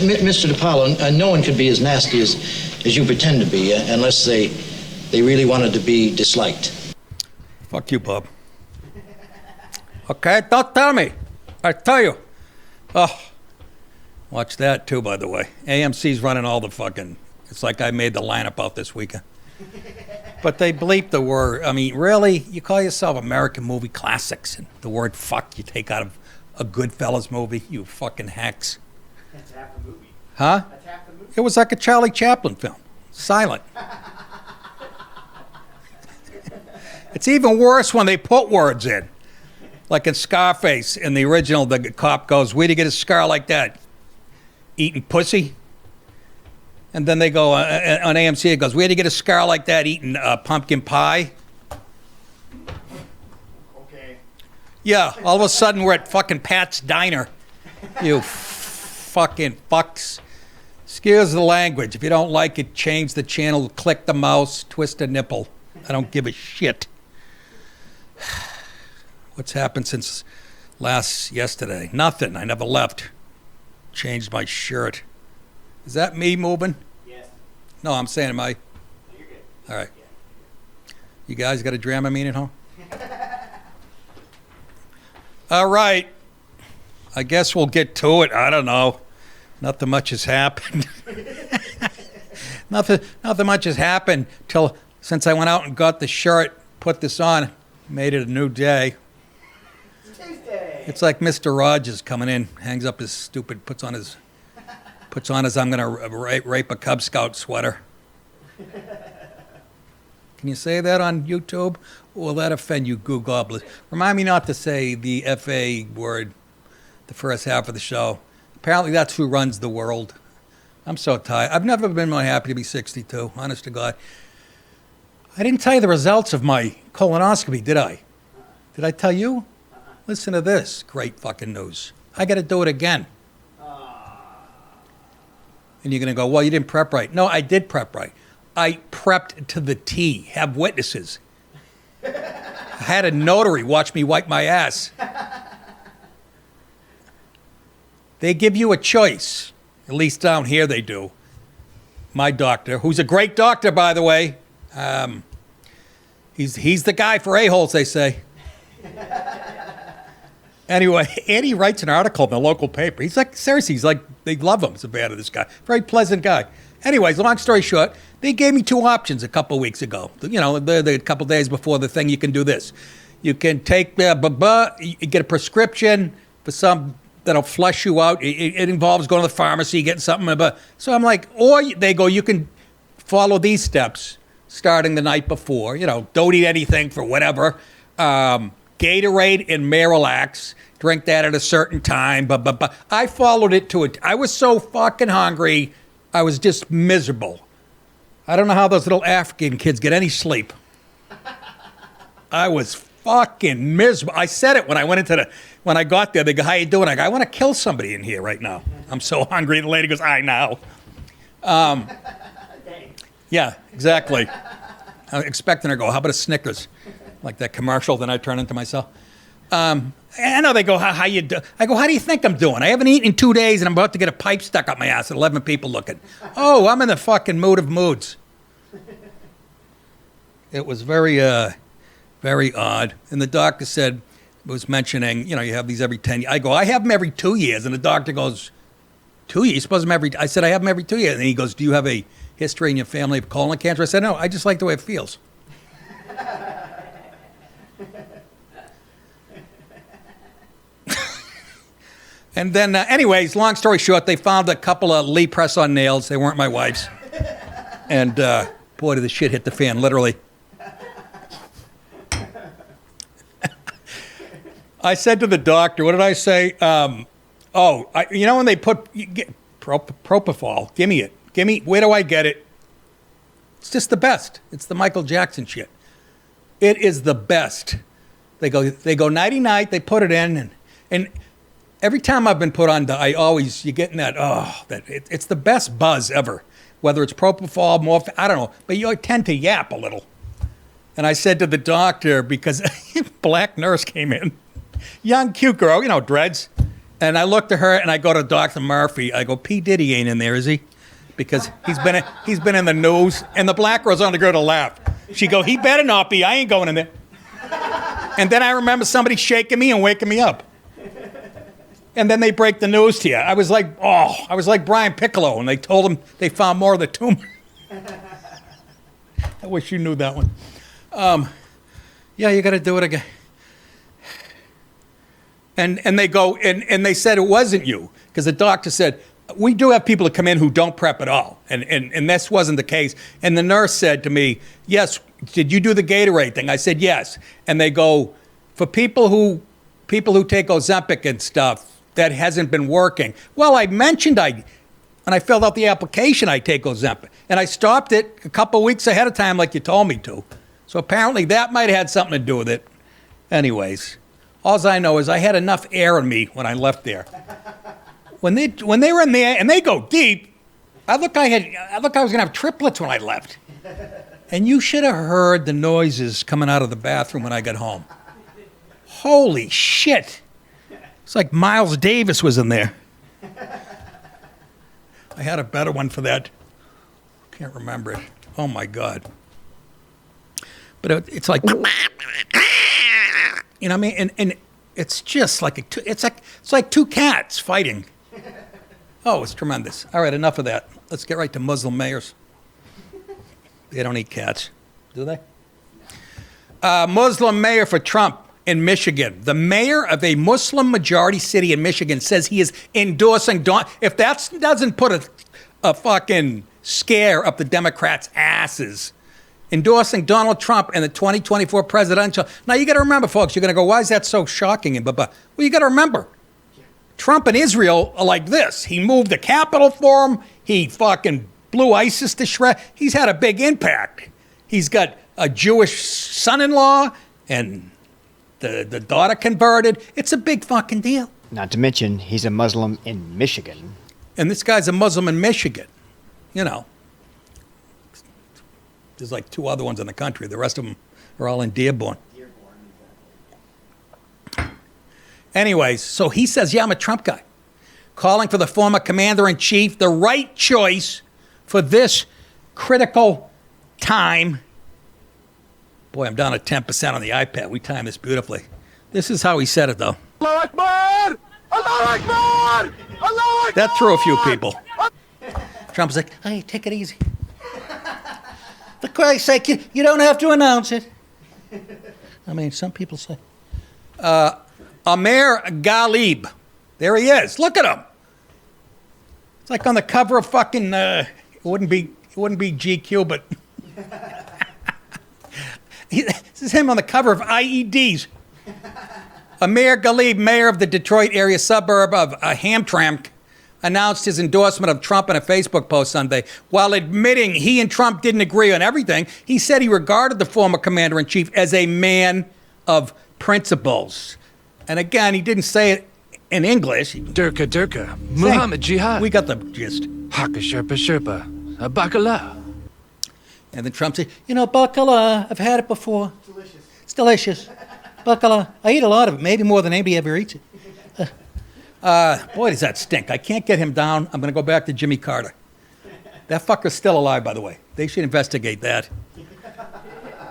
Mr. DiPaolo, no one could be as nasty as you pretend to be unless they really wanted to be disliked. Fuck you, Bob. Okay, don't tell me. I tell you. Oh, watch that too, by the way. AMC's running all the fucking... It's like I made the lineup out this weekend. But they bleep the word. I mean, really? You call yourself American movie classics, and the word fuck you take out of a Goodfellas movie, you fucking hacks. That's half the movie. Huh? That's half the movie. It was like a Charlie Chaplin film. Silent. It's even worse when they put words in. Like in Scarface, in the original, the cop goes, where'd you get a scar like that? Eating pussy? And then they go, on AMC, it goes, where'd you get a scar like that? Eating pumpkin pie? Okay. Yeah, all of a sudden we're at fucking Pat's Diner. You fucking fucks. Excuse the language. If you don't like it, change the channel, click the mouse, twist a nipple. I don't give a shit. What's happened since yesterday? Nothing. I never left. Changed my shirt. Is that me moving? Yes. No, I'm saying, am I? No, you're good. All right. Yeah. You guys got a Dramamine at home? All right. I guess we'll get to it. I don't know. Nothing much has happened. Nothing much has happened since I went out and got the shirt, put this on, made it a new day. Tuesday. It's like Mr. Rogers coming in, hangs up his stupid, puts on his I'm going to rape a Cub Scout sweater. Can you say that on YouTube? Or will that offend you goo gobblers? Remind me not to say the FA word the first half of the show. Apparently that's who runs the world. I'm so tired. I've never been more happy to be 62, honest to God. I didn't tell you the results of my colonoscopy, did I? Did I tell you? Listen to this. Great fucking news. I got to do it again. And you're going to go, well, you didn't prep right. No, I did prep right. I prepped to the T. Have witnesses. I had a notary watch me wipe my ass. They give you a choice. At least down here they do. My doctor, who's a great doctor, by the way. He's the guy for a-holes, they say. Anyway, Andy writes an article in the local paper. He's like, seriously, they love him, it's a bad of this guy. Very pleasant guy. Anyways, long story short, they gave me two options a couple weeks ago. You know, the couple days before the thing, you can do this. You can take, you get a prescription for some that'll flush you out. It involves going to the pharmacy, getting something. So I'm like, or they go, you can follow these steps starting the night before. You know, don't eat anything for whatever. Gatorade and Marilax. Drink that at a certain time. I followed it to it. I was so fucking hungry. I was just miserable. I don't know how those little African kids get any sleep. I was fucking miserable. I said it when I went when I got there. They go, how you doing? I go, I want to kill somebody in here right now. I'm so hungry. The lady goes, I know. Yeah, exactly. I'm expecting her to go, how about a Snickers? Like that commercial, then I turn into myself. I know they go, how you do? I go, how do you think I'm doing? I haven't eaten in 2 days and I'm about to get a pipe stuck up my ass and 11 people looking. Oh, I'm in the fucking mood of moods. It was very, very odd. And the doctor was mentioning, you know, you have these every 10 years. I go, I have them every 2 years. And the doctor goes, 2 years? You're supposed to have them I said, I have them every 2 years. And he goes, do you have a history in your family of colon cancer? I said, no, I just like the way it feels. And then, anyways, long story short, they found a couple of Lee press-on nails. They weren't my wife's. And boy, did the shit hit the fan, literally. I said to the doctor, what did I say? You know when they put propofol, give me it. Where do I get it? It's just the best. It's the Michael Jackson shit. It is the best. They go nighty-night, they put it in, and every time I've been put on, you're getting that, it's the best buzz ever. Whether it's propofol, morphine, I don't know, but you tend to yap a little. And I said to the doctor, because black nurse came in, young, cute girl, you know, dreads. And I looked at her and I go to Dr. Murphy. I go, P. Diddy ain't in there, is he? Because he's been in the news. And the black girl's on the girl to laugh. She go, he better not be. I ain't going in there. And then I remember somebody shaking me and waking me up. And then they break the news to you. I was like Brian Piccolo, and they told him they found more of the tumor. I wish you knew that one. Yeah, you got to do it again. And they go, and they said it wasn't you, because the doctor said, we do have people that come in who don't prep at all. And this wasn't the case. And the nurse said to me, yes, did you do the Gatorade thing? I said, yes. And they go, for people who take Ozempic and stuff, that hasn't been working. Well, I mentioned when I filled out the application, I take Ozempic. And I stopped it a couple weeks ahead of time like you told me to. So apparently that might have had something to do with it. Anyways, all I know is I had enough air in me when I left there. When they were in there, and they go deep, I look I was going to have triplets when I left. And you should have heard the noises coming out of the bathroom when I got home. Holy shit. It's like Miles Davis was in there. I had a better one for that. Can't remember it. Oh my God. But it's like, you know what I mean? And it's just like it's like two cats fighting. Oh, it's tremendous. All right, enough of that. Let's get right to Muslim mayors. They don't eat cats, do they? Muslim mayor for Trump in Michigan. The mayor of a Muslim-majority city in Michigan says he is endorsing if that doesn't put a fucking scare up the Democrats' asses, endorsing Donald Trump in the 2024 presidential. Now, you got to remember, folks, you're going to go, why is that so shocking? Well, you got to remember, Trump and Israel are like this. He moved the capital for him. He fucking blew ISIS to shreds. He's had a big impact. He's got a Jewish son-in-law and the daughter converted. It's a big fucking deal. Not to mention, he's a Muslim in Michigan. And this guy's a Muslim in Michigan. You know. There's like two other ones in the country. The rest of them are all in Dearborn. Anyways, so he says, yeah, I'm a Trump guy. Calling for the former commander-in-chief the right choice for this critical time. Boy, I'm down to 10% on the iPad. We timed this beautifully. This is how he said it, though. Allah Akbar! Allah Akbar! Allah Akbar! That threw a few people. Trump's like, hey, take it easy. For Christ's sake, you don't have to announce it. I mean, some people say. Amir Ghalib. There he is. Look at him. It's like on the cover of fucking, it wouldn't be GQ, but this is him on the cover of IEDs. Amir Ghalib, mayor of the Detroit area suburb of Hamtramck, announced his endorsement of Trump in a Facebook post Sunday. While admitting he and Trump didn't agree on everything, he said he regarded the former commander-in-chief as a man of principles. And again, he didn't say it in English. Durka, Muhammad Jihad. We got the gist. Haka Sherpa, Bakala. And then Trump said, bacala, I've had it before. Delicious. It's delicious. Bacala, I eat a lot of it, maybe more than anybody ever eats it. Boy, does that stink. I can't get him down. I'm going to go back to Jimmy Carter. That fucker's still alive, by the way. They should investigate that.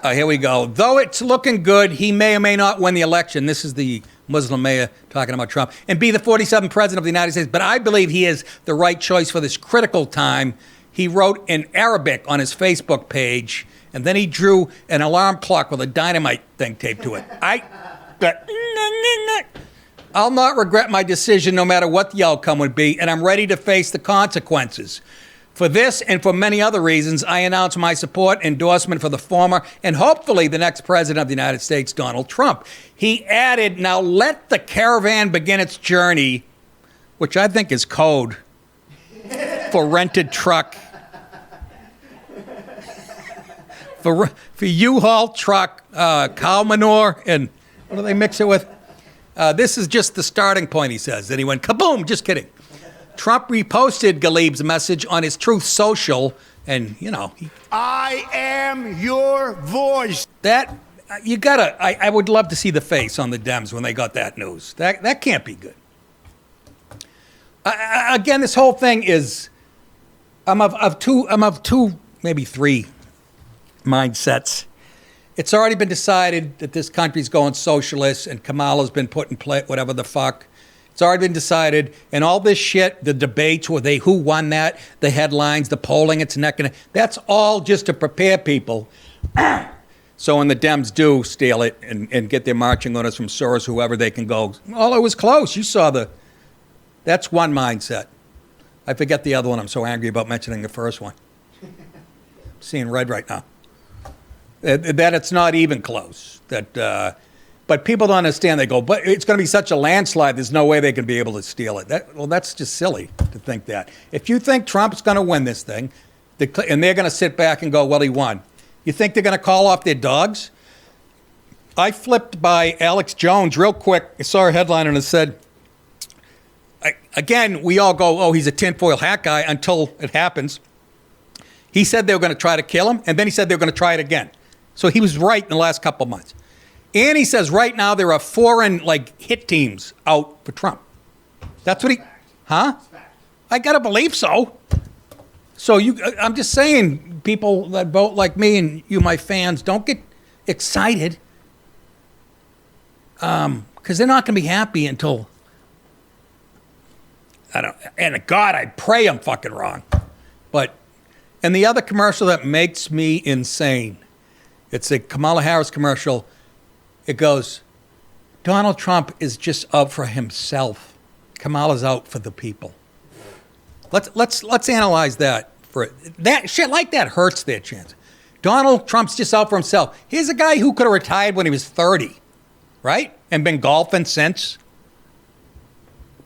Here we go. Though it's looking good, he may or may not win the election. This is the Muslim mayor talking about Trump. And be the 47th president of the United States. But I believe he is the right choice for this critical time. He wrote in Arabic on his Facebook page, and then he drew an alarm clock with a dynamite thing taped to it. I'll not regret my decision no matter what the outcome would be, and I'm ready to face the consequences. For this and for many other reasons, I announce my support endorsement for the former and hopefully the next president of the United States, Donald Trump. He added, now let the caravan begin its journey, which I think is code for rented truck. For U-Haul truck, cow manure, and what do they mix it with? This is just the starting point, he says. Then he went kaboom, just kidding. Trump reposted Ghalib's message on his Truth Social, and, I am your voice. that, I would love to see the face on the Dems when they got that news. That can't be good. Again, this whole thing is, I'm of two, maybe three mindsets. It's already been decided that this country's going socialist, and Kamala's been put in place, whatever the fuck. It's already been decided, and all this shit, the debates where who won that, the headlines, the polling, it's neck and neck. That's all just to prepare people. So when the Dems do steal it and get their marching orders from Soros, whoever, they can go, oh, it was close. You saw that's one mindset. I forget the other one. I'm so angry about mentioning the first one. I'm seeing red right now. That it's not even close. But people don't understand. They go, but it's going to be such a landslide, there's no way they can be able to steal it. That's just silly to think that. If you think Trump's going to win this thing, and they're going to sit back and go, well, he won, you think they're going to call off their dogs? I flipped by Alex Jones real quick. I saw a headline and it said, again, we all go, oh, he's a tinfoil hat guy until it happens. He said they were going to try to kill him, and then he said they were going to try it again. So he was right in the last couple of months. And he says right now there are foreign hit teams out for Trump. That's what he, huh? I gotta believe so. So I'm just saying, people that vote like me and you, my fans, don't get excited, because they're not gonna be happy until and God, I pray I'm fucking wrong. And the other commercial that makes me insane, it's a Kamala Harris commercial. It goes, Donald Trump is just out for himself. Kamala's out for the people. Let's analyze that. That shit like that hurts their chance. Donald Trump's just out for himself. Here's a guy who could have retired when he was 30, right? And been golfing since.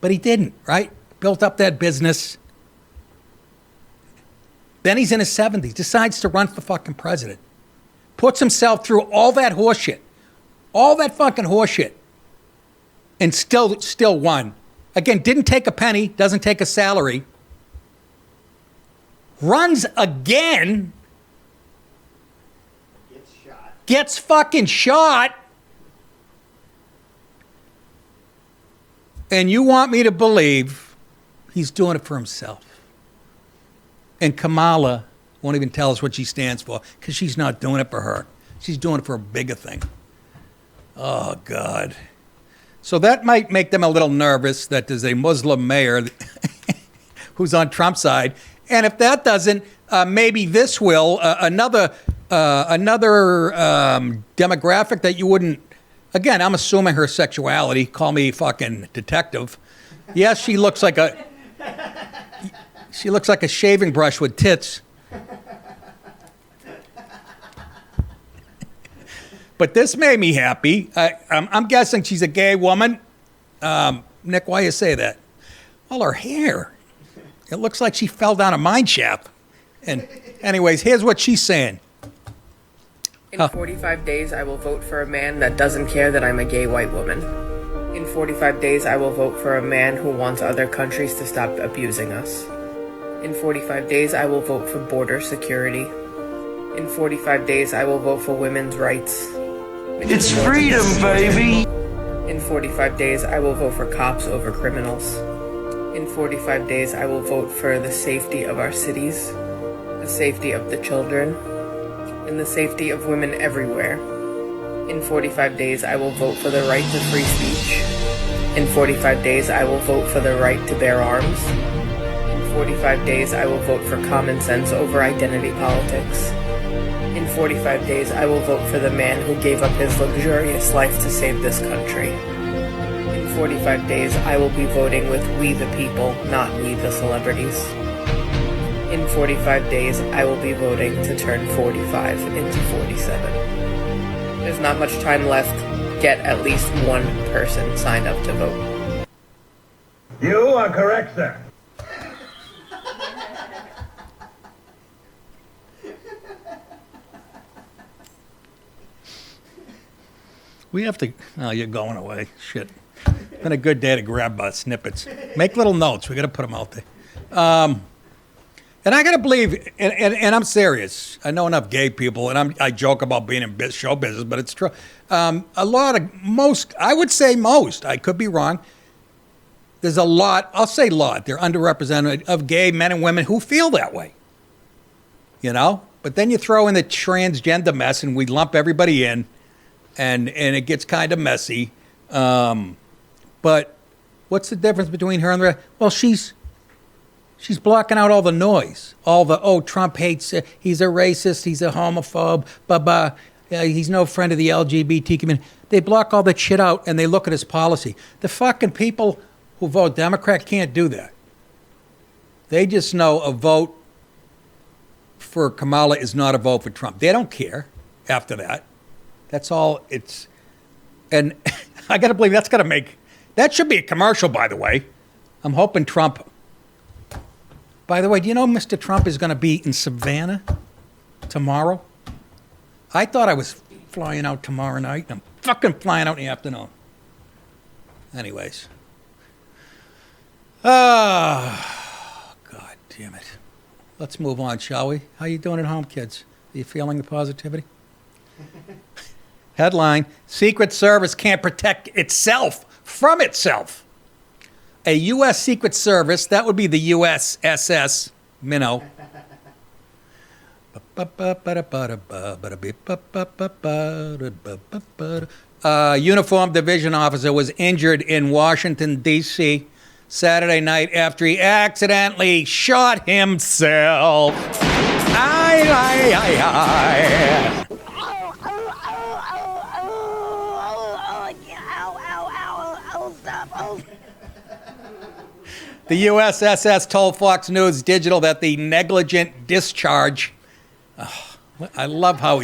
But he didn't, right? Built up that business. Then he's in his 70s, decides to run for fucking president. Puts himself through all that horseshit. All that fucking horseshit. And still won. Again, didn't take a penny, doesn't take a salary. Runs again. Gets fucking shot. And you want me to believe he's doing it for himself. And Kamala won't even tell us what she stands for, because she's not doing it for her. She's doing it for a bigger thing. Oh, God. So that might make them a little nervous that there's a Muslim mayor who's on Trump's side. And if that doesn't, maybe this will. Another demographic that you wouldn't, again, I'm assuming her sexuality. Call me fucking detective. Yes, she looks like a shaving brush with tits. But this made me happy. I'm guessing she's a gay woman. Nick, why you say that? Well, her hair. It looks like she fell down a mine shaft. And anyways, here's what she's saying. In 45 days, I will vote for a man that doesn't care that I'm a gay white woman. In 45 days, I will vote for a man who wants other countries to stop abusing us. In 45 days, I will vote for border security. In 45 days, I will vote for women's rights. It's freedom, baby! In 45 days, I will vote for cops over criminals. In 45 days, I will vote for the safety of our cities, the safety of the children, and the safety of women everywhere. In 45 days, I will vote for the right to free speech. In 45 days, I will vote for the right to bear arms. In 45 days, I will vote for common sense over identity politics. In 45 days, I will vote for the man who gave up his luxurious life to save this country. In 45 days, I will be voting with we the people, not we the celebrities. In 45 days, I will be voting to turn 45 into 47. There's not much time left. Get at least one person signed up to vote. You are correct, sir. We have to, oh, you're going away. Shit. Been a good day to grab snippets. Make little notes. We got to put them out there. And I got to believe, and I'm serious. I know enough gay people, and I joke about being in show business, but it's true. I would say most, I could be wrong, there's a lot, I'll say lot, they're underrepresented, of gay men and women who feel that way. You know? But then you throw in the transgender mess and we lump everybody in and it gets kind of messy. But what's the difference between her and the rest? Well, she's blocking out all the noise. All the, oh, Trump hates, he's a racist, he's a homophobe, he's no friend of the LGBT community. They block all that shit out and they look at his policy. The fucking people who vote Democrat can't do that. They just know a vote for Kamala is not a vote for Trump. They don't care after that. That's all it's... And I got to believe that's going to make... That should be a commercial, by the way. I'm hoping Trump... By the way, do you know Mr. Trump is going to be in Savannah tomorrow? I thought I was flying out tomorrow night. I'm fucking flying out in the afternoon. Anyways. God damn it. Let's move on, shall we? How you doing at home, kids? Are you feeling the positivity? Headline, Secret Service can't protect itself from itself. A U.S. Secret Service, that would be the USSS Minnow. Uniformed division officer was injured in Washington, D.C. Saturday night after he accidentally shot himself. Aye. The USSS told Fox News Digital that the negligent discharge... I love how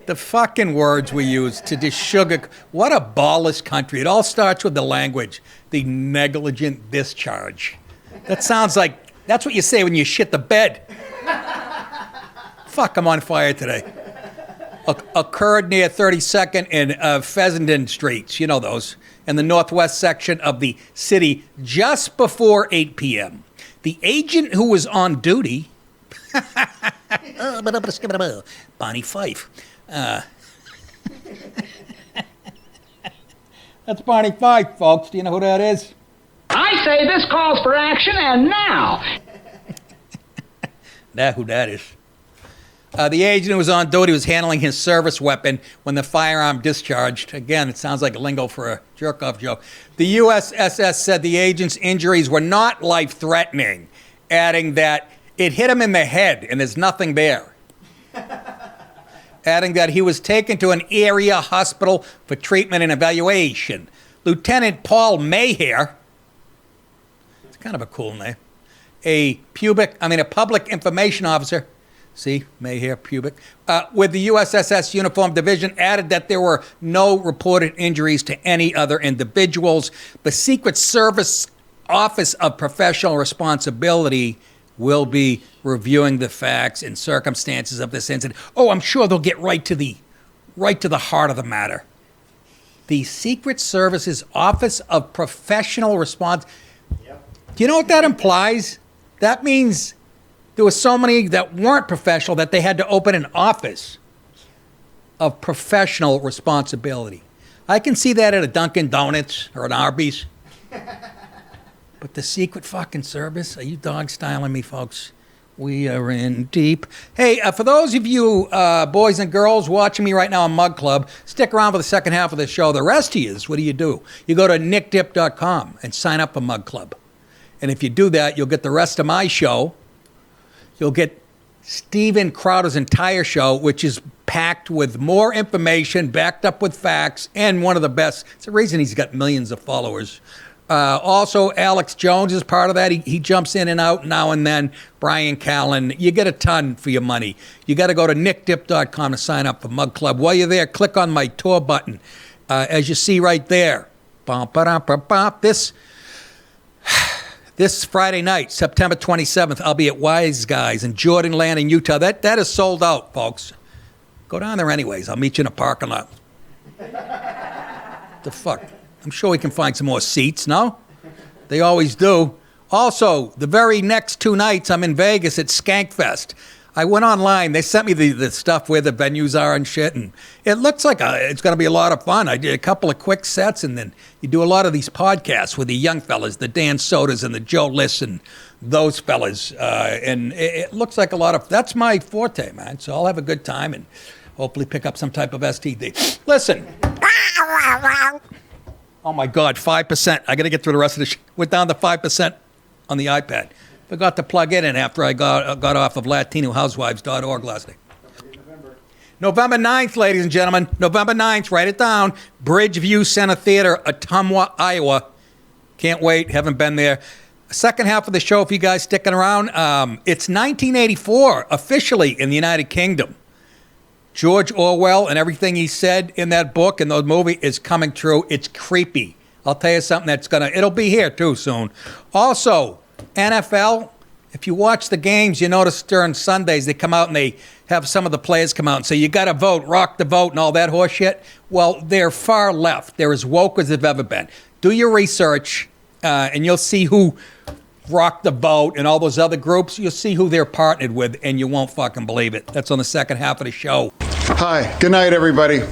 the fucking words we use to just sugar... What a ballless country. It all starts with the language. The negligent discharge. That sounds like... That's what you say when you shit the bed. Fuck, I'm on fire today. Occurred near 32nd and Fessenden Streets. You know those. In the northwest section of the city just before 8 p.m. The agent who was on duty... Bonnie Fife. That's Bonnie Fife, folks. Do you know who that is? I say this calls for action, and now. That's who that is. The agent who was on duty was handling his service weapon when the firearm discharged. Again, it sounds like a lingo for a jerk-off joke. The USSS said the agent's injuries were not life-threatening, adding that it hit him in the head and there's nothing there. Adding that he was taken to an area hospital for treatment and evaluation. Lieutenant Paul Mayhair, it's kind of a cool name, a public information officer, see, Mayhair, pubic, with the USSS Uniformed Division, added that there were no reported injuries to any other individuals. The Secret Service Office of Professional Responsibility will be reviewing the facts and circumstances of this incident. Oh, I'm sure they'll get right to the heart of the matter. The Secret Service's Office of Professional Response. Yep. Do you know what that implies? That means there were so many that weren't professional that they had to open an office of professional responsibility. I can see that at a Dunkin' Donuts or an Arby's. But the Secret fucking Service, are you dog-styling me, folks? We are in deep. Hey, for those of you boys and girls watching me right now on Mug Club, stick around for the second half of the show. The rest of you, what do? You go to nickdip.com and sign up for Mug Club. And if you do that, you'll get the rest of my show. You'll get Steven Crowder's entire show, which is packed with more information, backed up with facts, and one of the best. It's the reason he's got millions of followers. Also, Alex Jones is part of that. He jumps in and out now and then. Brian Callen. You get a ton for your money. You got to go to nickdip.com to sign up for Mug Club. While you're there, click on my tour button. As you see right there. This Friday night, September 27th, I'll be at Wise Guys in Jordan Land in Utah. That is sold out, folks. Go down there anyways. I'll meet you in a parking lot. The fuck? I'm sure we can find some more seats, no? They always do. Also, the very next 2 nights, I'm in Vegas at Skankfest. I went online. They sent me the stuff where the venues are and shit, and it looks like it's going to be a lot of fun. I did a couple of quick sets, and then you do a lot of these podcasts with the young fellas, the Dan Sodas and the Joe Liss and those fellas, and it looks like a lot of. That's my forte, man. So I'll have a good time and hopefully pick up some type of STD. Listen. Oh my God, 5%. I got to get through the rest of the. We're down to 5% on the iPad. Forgot to plug it in after I got off of LatinoHousewives.org last night. November 9th, ladies and gentlemen. November 9th, write it down. Bridgeview Center Theater, Ottumwa, Iowa. Can't wait, haven't been there. Second half of the show, if you guys sticking around, it's 1984, officially in the United Kingdom. George Orwell and everything he said in that book and the movie is coming true. It's creepy. I'll tell you something it'll be here too soon. Also, NFL, if you watch the games, you notice during Sundays they come out and they have some of the players come out and say, you got to vote, rock the vote, and all that horse shit. Well, they're far left. They're as woke as they've ever been. Do your research, and you'll see who rocked the vote and all those other groups. You'll see who they're partnered with, and you won't fucking believe it. That's on the second half of the show. Hi, good night, everybody.